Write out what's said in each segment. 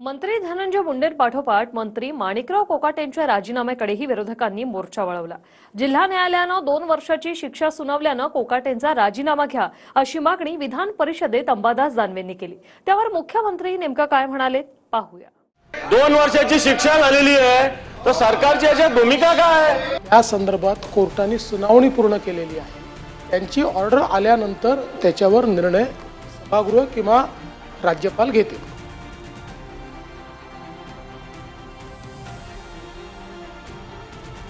मंत्री धनंजय मुंडेंपाठोपाठ मंत्री माणिकराव कोकाटेंच्या राजीनाम्याकडेही विरोधकांनी मोर्चा वळवला। जिल्हा न्यायालयानं 2 वर्षाची शिक्षा सुनावल्यानं कोकाटेंचा राजीनामा घ्या अशी मागणी विधान परिषदेत अंबादास दानवेंनी केली। त्यावर मुख्यमंत्री नेमका काय म्हणाले पाहूया। 2 वर्षाची शिक्षा झालेली आहे तर सरकारची याच्यात भूमिका काय आहे? या संदर्भात कोर्टाने सुनावणी पूर्ण केलेली आहे। त्यांची ऑर्डर आल्यानंतर त्याच्यावर निर्णय सभागृह किंवा राज्यपाल घेतील।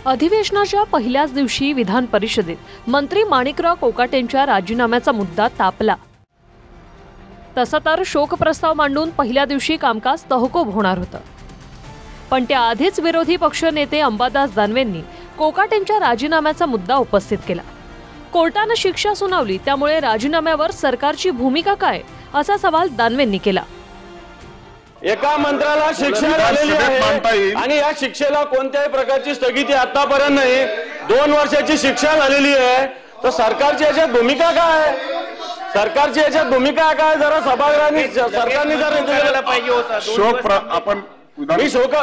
अधिवेशनाच्या पहिल्याच दिवशी विधान परिषदेत मंत्री माणिकराव कोकाटेंच्या राजीनाम्याचा मुद्दा तापला। तसं तर शोक प्रस्ताव मांडून पहिल्या दिवशी कामकाज तहकूब होणार होतं, पण त्याआधीच विरोधी पक्ष नेते अंबादास दानवेंनी कोकाटेंच्या राजीनाम्याचा मुद्दा उपस्थित केला। कोर्टाने शिक्षा सुनावली, त्यामुळे राजीनाम्यावर सरकारची भूमिका काय असा सवाल दानवेंनी केला। एका मंत्र्याला शिक्षा झालेली आहे आणि या शिक्षेला कोणत्याही प्रकारची स्थगिती आतापर्यंत नाही। 2 वर्षाची शिक्षा झालेली आहे तर सरकारची याच्यात भूमिका काय आहे? सरकारची याच्यात भूमिका काय? जरा सभागृहाने सरकारने जर पाहिजे होता। आपण मी शोक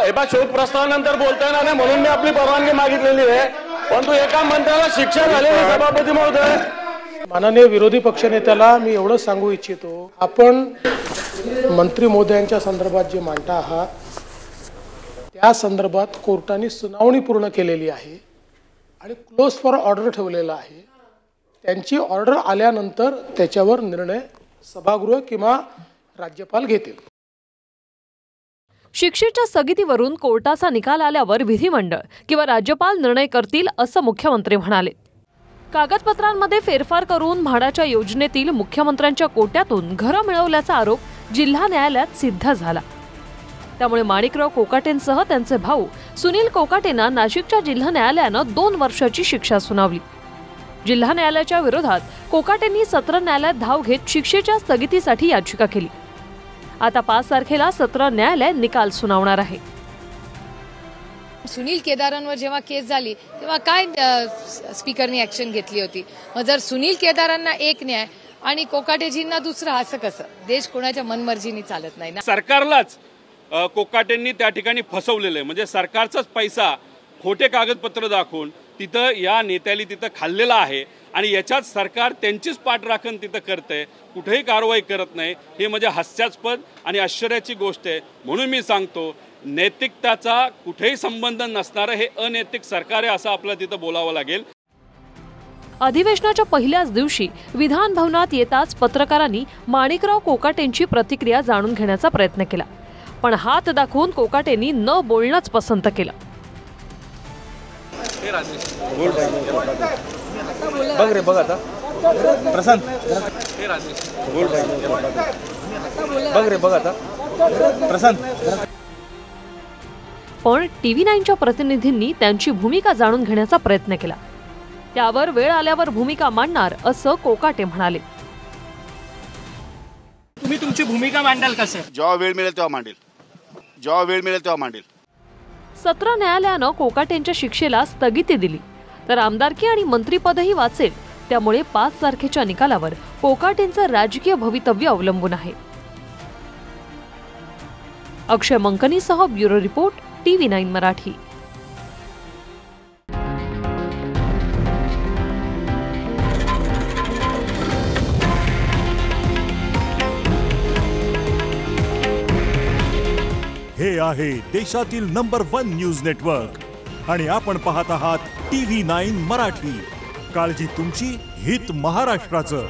प्रस्तावानंतर बोलता येणार नाही म्हणून मी आपली परवानगी मागितलेली आहे, परंतु एका मंत्र्याला शिक्षा झालेली सभापती महोदय। माननीय विरोधी पक्षनेत्याला मी एवढं सांगू इच्छितो, आपण मंत्री महोदयांच्या संदर्भात जे मांडता आहात त्या संदर्भात कोर्टाने सुनावणी पूर्ण केलेली आहे आणि क्लोज फॉर ऑर्डर ठेवलेला आहे। त्यांची ऑर्डर आल्यानंतर त्याच्यावर निर्णय सभागृह किंवा राज्यपाल घेतील। शिक्षेच्या स्थगितीवरून कोर्टाचा निकाल आल्यावर विधिमंडळ किंवा राज्यपाल निर्णय करतील असं मुख्यमंत्री म्हणाले। कागदपत्रांमध्ये फेरफार करून म्हाडाच्या योजनेतील मुख्यमंत्र्यांच्या कोट्यातून घरं मिळवल्याचा आरोप जिल्हा न्यायालयात सिद्ध झाला। त्यामुळे माणिकराव कोकाटेंसह त्यांचे भाऊ सुनील कोकाटेंना नाशिकच्या जिल्हा न्यायालयानं 2 वर्षाची शिक्षा सुनावली। जिल्हा न्यायालयाच्या विरोधात कोकाटेंनी सत्र न्यायालयात धाव घेत शिक्षेच्या स्थगितीसाठी याचिका केली। आता 5 तारखेला सत्र न्यायालय निकाल सुनावणार आहे। सुनील केदारांवर जेव्हा केस झाली तेव्हा काय स्पीकरनी ऍक्शन घेतली होती? मग जर सुनील केदारांना एक न्याय आणि कोकाटेजींना दुसरा, असं कसं? देश कोणाच्या मनमर्जीने चालत नाही ना। सरकारलाच कोकाटेंनी त्या ठिकाणी फसवलेलं आहे। म्हणजे सरकारचाच पैसा खोटे कागदपत्र दाखवून तिथं या नेत्याली तिथं खाल्लेला आहे आणि याच्यात सरकार त्यांचीच पाठराखण तिथं करते, कुठेही कारवाई करत नाही। हे म्हणजे हास्यास्पद आणि आश्चर्याची गोष्ट आहे। म्हणून मी सांगतो, नैतिकताचा कुठेही संबंध नसणारं हे अनैतिक सरकार आहे असं आपल्याला तिथं बोलावं लागेल। अधिवेशनाच्या पहिल्याच दिवशी विधान भवनात येताच पत्रकारांनी माणिकराव कोकाटेंची प्रतिक्रिया जाणून घेण्याचा प्रयत्न केला, पण हात दाखवून कोकाटेंनी न बोलणंच पसंत केलं। बघ रे बघ आता प्रशांत, बघ रे बघ आता प्रशांत। पण TV9च्या प्रतिनिधींनी त्यांची भूमिका जाणून घेण्याचा प्रयत्न केला। त्यावर वेळ आल्यावर भूमिका मांडणार असं कोकाटे म्हणाले। तुम्ही तुमची भूमिका मांडाल का सर? जेव्हा वेळ मिळेल तेव्हा मांडेल, जेव्हा वेळ मिळेल तेव्हा मांडेल। सत्र न्यायालयानं कोकाटेंच्या शिक्षेला स्थगिती दिली तर आमदारकी आणि मंत्रीपदही वाचेल। त्यामुळे 5 तारखेच्या निकालावर कोकाटेंचं राजकीय भवितव्य अवलंबून आहे। अक्षय मंकनीसह ब्युरो रिपोर्ट TV9 मराठी। हे आहे देशातील नंबर 1 न्यूज नेटवर्क आणि आपण पाहत आहात TV9 मराठी। काळजी तुमची, हित महाराष्ट्राचं।